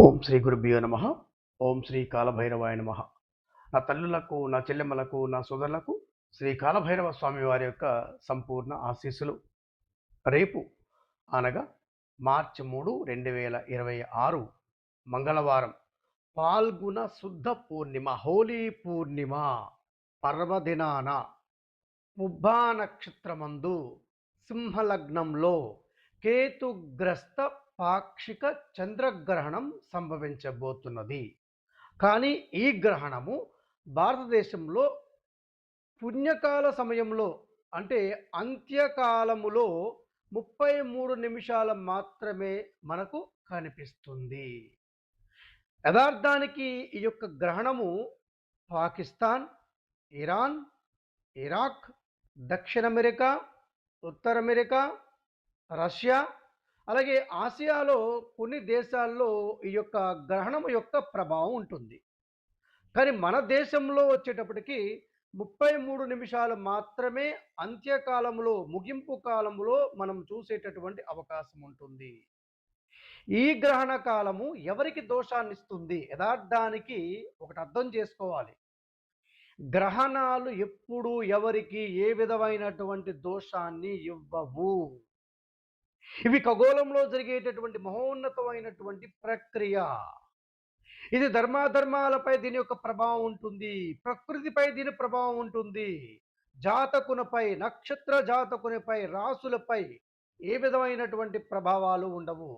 ఓం శ్రీ గురుభ్యో నమ. ఓం శ్రీ కాలభైరవాయ నమ. నా తల్లులకు, నా చెల్లెమ్మలకు, నా సోదరులకు శ్రీ కాలభైరవ స్వామి వారి యొక్క సంపూర్ణ ఆశీస్సులు. రేపు అనగా మార్చి 3, 2026 మంగళవారం పాల్గొన శుద్ధ పూర్ణిమ, హోలీ పూర్ణిమ పర్వదినాన పుబ్బా నక్షత్రమందు సింహలగ్నంలో కేతుగ్రస్త పాక్షిక చంద్రగ్రహణం సంభవించబోతున్నది. కానీ ఈ గ్రహణము భారతదేశంలో పుణ్యకాల సమయంలో అంటే అంత్యకాలములో 33 నిమిషాలు మాత్రమే మనకు కనిపిస్తుంది. యథార్థానికి ఈ యొక్క గ్రహణము పాకిస్తాన్, ఇరాన్, ఇరాక్, దక్షిణ అమెరికా, ఉత్తర అమెరికా, రష్యా, అలాగే ఆసియాలో కొన్ని దేశాల్లో ఈ యొక్క గ్రహణం యొక్క ప్రభావం ఉంటుంది. కానీ మన దేశంలో వచ్చేటప్పటికి 33 నిమిషాలు మాత్రమే అంత్యకాలంలో, ముగింపు కాలంలో మనం చూసేటటువంటి అవకాశం ఉంటుంది. ఈ గ్రహణ కాలము ఎవరికి దోషాన్ని ఇస్తుంది? యథార్థానికి ఒకటి అర్థం చేసుకోవాలి. గ్రహణాలు ఎప్పుడు ఎవరికి ఏ విధమైనటువంటి దోషాన్ని ఇవ్వవు. ఇవి ఖగోళంలో జరిగేటటువంటి మహోన్నతమైనటువంటి ప్రక్రియ. ఇది ధర్మాధర్మాలపై దీని యొక్క ప్రభావం ఉంటుంది, ప్రకృతిపై దీని ప్రభావం ఉంటుంది, జాతకునిపై, నక్షత్ర జాతకునిపై, రాసులపై ఏ విధమైనటువంటి ప్రభావాలు ఉండవు.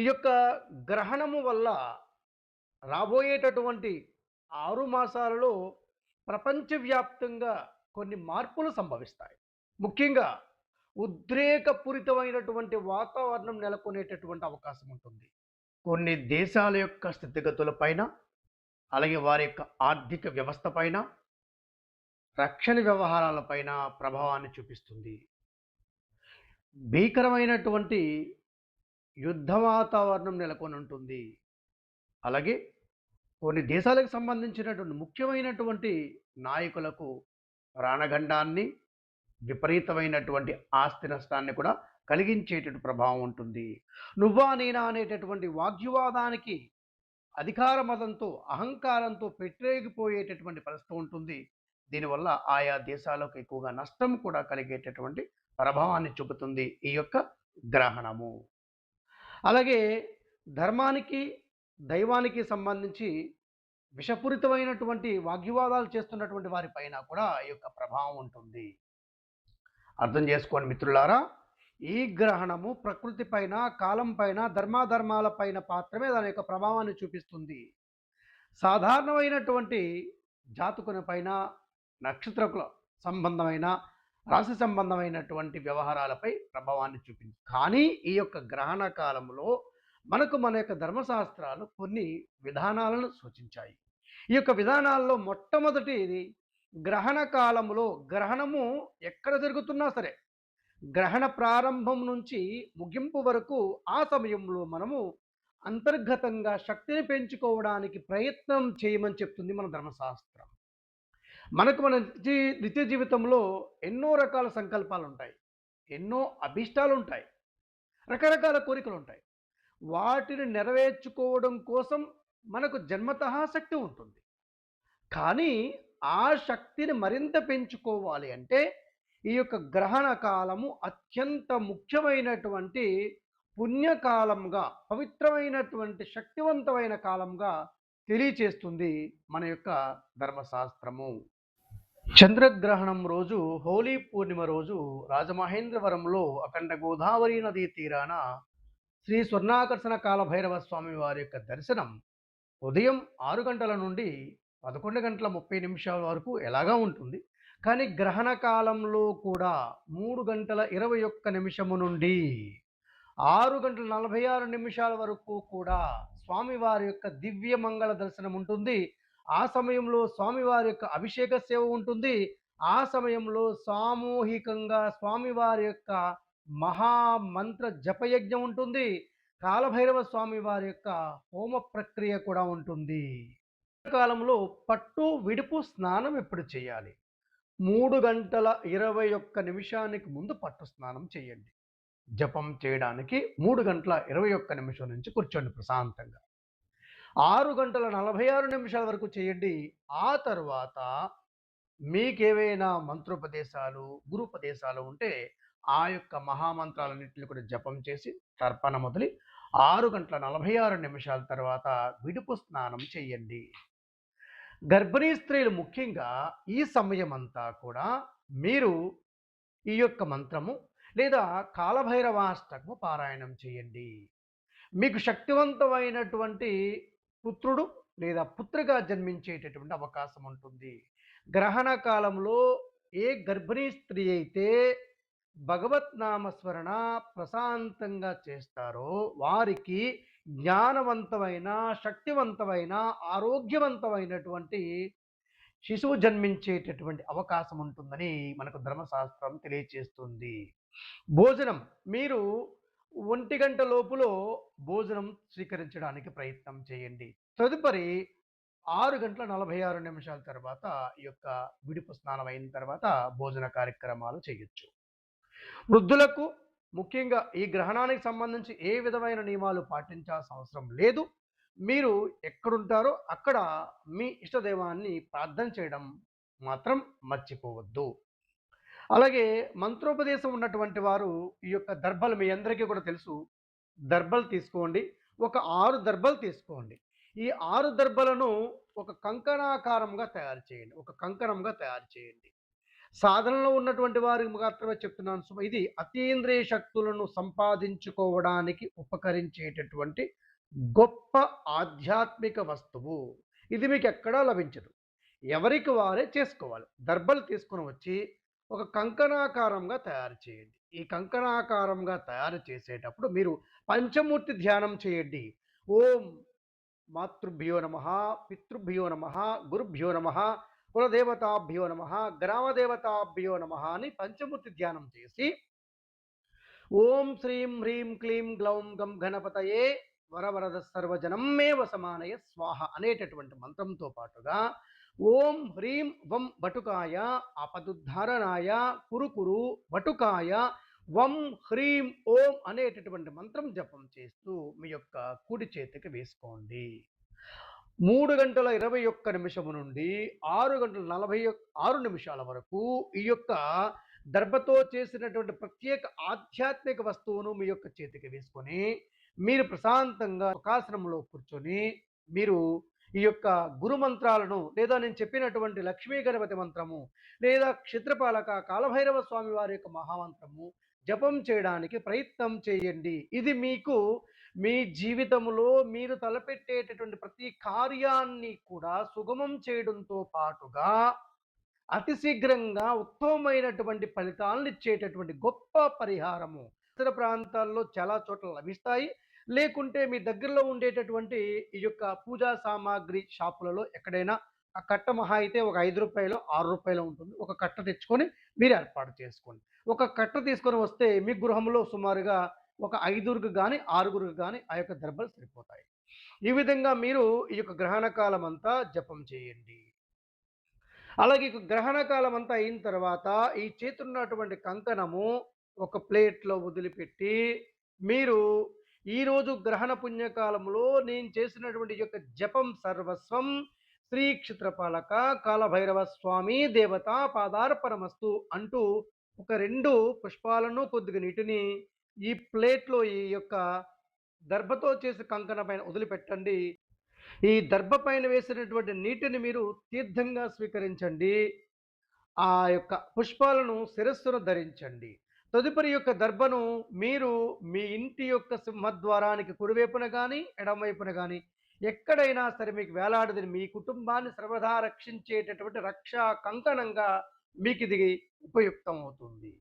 ఈ యొక్క గ్రహణము వల్ల రాబోయేటటువంటి 6 మాసాలలో ప్రపంచవ్యాప్తంగా కొన్ని మార్పులు సంభవిస్తాయి. ముఖ్యంగా ఉద్రేకపూరితమైనటువంటి వాతావరణం నెలకొనేటటువంటి అవకాశం ఉంటుంది. కొన్ని దేశాల యొక్క స్థితిగతులపైన, అలాగే వారి యొక్క ఆర్థిక వ్యవస్థ పైన, రక్షణ వ్యవహారాలపైన ప్రభావాన్ని చూపిస్తుంది. భీకరమైనటువంటి యుద్ధ వాతావరణం నెలకొని ఉంటుంది. అలాగే కొన్ని దేశాలకు సంబంధించినటువంటి ముఖ్యమైనటువంటి నాయకులకు ప్రాణగండాన్ని, విపరీతమైనటువంటి ఆస్తి నష్టాన్ని కూడా కలిగించేటటువంటి ప్రభావం ఉంటుంది. నువ్వా నేనా అనేటటువంటి వాగ్వివాదానికి అధికార మదంతో, అహంకారంతో పెట్టేగిపోయేటటువంటి పరిస్థితి ఉంటుంది. దీనివల్ల ఆయా దేశాలకు ఎక్కువగా నష్టం కూడా కలిగేటటువంటి ప్రభావాన్ని చూపుతుంది ఈ యొక్క గ్రహణము. అలాగే ధర్మానికి, దైవానికి సంబంధించి విషపూరితమైనటువంటి వాగ్వివాదాలు చేస్తున్నటువంటి వారిపైన కూడా ఈ యొక్క ప్రభావం ఉంటుంది. అర్థం చేసుకోండి మిత్రులారా, ఈ గ్రహణము ప్రకృతి పైన, కాలం పైన, ధర్మాధర్మాల పైన మాత్రమే దాని యొక్క ప్రభావాన్ని చూపిస్తుంది. సాధారణమైనటువంటి జాతకుని పైన, నక్షత్రకుల సంబంధమైన, రాశి సంబంధమైనటువంటి వ్యవహారాలపై ప్రభావాన్ని చూపింది. కానీ ఈ యొక్క గ్రహణ కాలంలో మనకు మన యొక్క ధర్మశాస్త్రాలు కొన్ని విధానాలను సూచించాయి. ఈ యొక్క విధానాల్లో మొట్టమొదటిది, గ్రహణ కాలంలో గ్రహణము ఎక్కడ జరుగుతున్నా సరే, గ్రహణ ప్రారంభం నుంచి ముగింపు వరకు ఆ సమయంలో మనము అంతర్గతంగా శక్తిని పెంచుకోవడానికి ప్రయత్నం చేయమని చెప్తుంది మన ధర్మశాస్త్రం. మనకు మన నిత్య జీవితంలో ఎన్నో రకాల సంకల్పాలు ఉంటాయి, ఎన్నో అభిష్టాలు ఉంటాయి, రకరకాల కోరికలు ఉంటాయి. వాటిని నెరవేర్చుకోవడం కోసం మనకు జన్మతః శక్తి ఉంటుంది. కానీ ఆ శక్తిని మరింత పెంచుకోవాలి అంటే ఈ యొక్క గ్రహణ కాలము అత్యంత ముఖ్యమైనటువంటి పుణ్యకాలంగా, పవిత్రమైనటువంటి శక్తివంతమైన కాలంగా తెలియచేస్తుంది మన యొక్క ధర్మశాస్త్రము. చంద్రగ్రహణం రోజు, హోలీ పూర్ణిమ రోజు రాజమహేంద్రవరంలో అఖండ గోదావరి నదీ తీరాన శ్రీ స్వర్ణాకర్షణ కాలభైరవ స్వామి వారి యొక్క దర్శనం ఉదయం 6 గంటల నుండి 11:30 వరకు ఎలాగా ఉంటుంది. కానీ గ్రహణ కాలంలో కూడా 3:21 నుండి 6:46 వరకు కూడా స్వామివారి యొక్క దివ్య మంగళ దర్శనం ఉంటుంది. ఆ సమయంలో స్వామివారి యొక్క అభిషేక సేవ ఉంటుంది. ఆ సమయంలో సామూహికంగా స్వామివారి యొక్క మహామంత్ర జపయజ్ఞం ఉంటుంది. కాలభైరవ స్వామి వారి యొక్క హోమ ప్రక్రియ కూడా ఉంటుంది. కాలంలో పట్టు విడుపు స్నానం ఎప్పుడు చేయాలి? 3:21 ముందు పట్టు స్నానం చేయండి. జపం చేయడానికి 3 గంటల 21 నిమిషం నుంచి కూర్చోండి ప్రశాంతంగా. 6 గంటల 46 నిమిషాల వరకు చేయండి. ఆ తర్వాత మీకేవైనా మంత్రోపదేశాలు, గురూపదేశాలు ఉంటే ఆ యొక్క మహామంత్రాలన్నిటిని కూడా జపం చేసి తర్పణ మొదలి 6 గంటల 46 నిమిషాల తర్వాత విడుపు స్నానం చేయండి. గర్భిణీ స్త్రీలు ముఖ్యంగా ఈ సమయమంతా కూడా మీరు ఈ యొక్క మంత్రము లేదా కాలభైరవాష్టకము పారాయణం చేయండి. మీకు శక్తివంతమైనటువంటి పుత్రుడు లేదా పుత్రిక జన్మించేటటువంటి అవకాశం ఉంటుంది. గ్రహణ కాలంలో ఏ గర్భిణీ స్త్రీ అయితే భగవత్ నామస్మరణ ప్రశాంతంగా చేస్తారో వారికి జ్ఞానవంతమైన, శక్తివంతమైన, ఆరోగ్యవంతమైనటువంటి శిశువు జన్మించేటటువంటి అవకాశం ఉంటుందని మనకు ధర్మశాస్త్రం తెలియచేస్తుంది. భోజనం మీరు 1 గంట లోపులో భోజనం స్వీకరించడానికి ప్రయత్నం చేయండి. తదుపరి 6 గంటల 46 నిమిషాల తర్వాత ఈ యొక్క విడుపు స్నానం అయిన తర్వాత భోజన కార్యక్రమాలు చేయొచ్చు. వృద్ధులకు ముఖ్యంగా ఈ గ్రహణానికి సంబంధించి ఏ విధమైన నియమాలు పాటించాల్సిన అవసరం లేదు. మీరు ఎక్కడుంటారో అక్కడ మీ ఇష్టదైవాన్ని ప్రార్థన చేయడం మాత్రం మర్చిపోవద్దు. అలాగే మంత్రోపదేశం ఉన్నటువంటి వారు ఈ యొక్క దర్భలు మీ అందరికీ కూడా తెలుసు. దర్భలు తీసుకోండి. ఒక 6 దర్భలు తీసుకోండి. ఈ 6 దర్భలను ఒక కంకణాకారంగా తయారు చేయండి. ఒక కంకణంగా తయారు చేయండి. సాధనలో ఉన్నటువంటి వారికి మాత్రమే చెప్తున్నాను. ఇది అతీంద్రియ శక్తులను సంపాదించుకోవడానికి ఉపకరించేటటువంటి గొప్ప ఆధ్యాత్మిక వస్తువు. ఇది మీకు ఎక్కడా లభించదు. ఎవరికి వారే చేసుకోవాలి. దర్భలు తీసుకొని వచ్చి ఒక కంకణాకారంగా తయారు చేయండి. ఈ కంకణాకారంగా తయారు చేసేటప్పుడు మీరు పంచమూర్తి ధ్యానం చేయండి. ఓం మాతృభ్యో నమః, పితృభ్యో నమః, గురుభ్యో నమః, కులదేవతాభ్యో నమః, గ్రామదేవతాభ్యో నమః అని పంచమూర్తి ధ్యానం చేసి ఓం శ్రీం హ్రీం క్లీం గ్లౌం గం గణపతయే వరవరద సర్వజనం మే వసమానయ స్వాహ అనేటటువంటి మంత్రంతో పాటుగా ఓం హ్రీం వం వటుకాయ ఆపదుద్ధారణాయ కురుకురు వటుకాయ వం హ్రీం ఓం అనేటటువంటి మంత్రం జపం చేస్తూ మీ యొక్క కుడి చేతికి వేసుకోండి. 3 గంటల 21 నిమిషము నుండి 6 గంటల 46 నిమిషాల వరకు ఈ యొక్క దర్భతో చేసినటువంటి ప్రత్యేక ఆధ్యాత్మిక వస్తువును మీ యొక్క చేతికి వేసుకొని మీరు ప్రశాంతంగా సుఖాసనంలో కూర్చొని మీరు ఈ యొక్క గురు మంత్రాలను లేదా నేను చెప్పినటువంటి లక్ష్మీ గణపతి మంత్రము లేదా క్షేత్రపాలక కాలభైరవ స్వామి వారి యొక్క మహామంత్రము జపం చేయడానికి ప్రయత్నం చేయండి. ఇది మీకు మీ జీవితంలో మీరు తలపెట్టేటటువంటి ప్రతి కార్యాన్ని కూడా సుగమం చేయడంతో పాటుగా అతి శీఘ్రంగా ఉత్తమమైనటువంటి ఫలితాలను ఇచ్చేటటువంటి గొప్ప పరిహారము. ఇతర ప్రాంతాల్లో చాలా చోట్ల లభిస్తాయి. లేకుంటే మీ దగ్గరలో ఉండేటటువంటి ఈ యొక్క పూజా సామాగ్రి షాపులలో ఎక్కడైనా ఆ కట్ట మహా అయితే ఒక రూ. 5 రూ. 6 ఉంటుంది. ఒక కట్ట తెచ్చుకొని మీరు ఏర్పాటు చేసుకోండి. ఒక కట్ట తీసుకొని వస్తే మీ గృహంలో సుమారుగా ఒక 5కి గాని 6కి గాని ఆ యొక్క దర్భలు సరిపోతాయి. ఈ విధంగా మీరు ఈ యొక్క గ్రహణ కాలం అంతా జపం చేయండి. అలాగే గ్రహణ కాలం అంతా అయిన తర్వాత ఈ చేతున్నటువంటి కంకణము ఒక ప్లేట్లో వదిలిపెట్టి మీరు ఈరోజు గ్రహణ పుణ్యకాలంలో నేను చేసినటువంటి యొక్క జపం సర్వస్వం శ్రీ క్షిత్రపాలక కాలభైరవ స్వామి దేవత పాదార్పణమస్తు అంటూ ఒక 2 పుష్పాలను కొద్దిగా నీటిని ఈ ప్లేట్లో ఈ యొక్క దర్భతో చేసి కంకణ పైన వదిలిపెట్టండి. ఈ దర్భ పైన వేసినటువంటి నీటిని మీరు తీర్థంగా స్వీకరించండి. ఆ యొక్క పుష్పాలను శిరస్సును ధరించండి. తదుపరి యొక్క దర్భను మీరు మీ ఇంటి యొక్క సింహద్వారానికి కుడివైపున కానీ ఎడమవైపున కానీ ఎక్కడైనా సరే మీకు వేలాడదని మీ కుటుంబాన్ని సర్వదా రక్షించేటటువంటి రక్షా కంకణంగా మీకు ఇది ఉపయుక్తం అవుతుంది.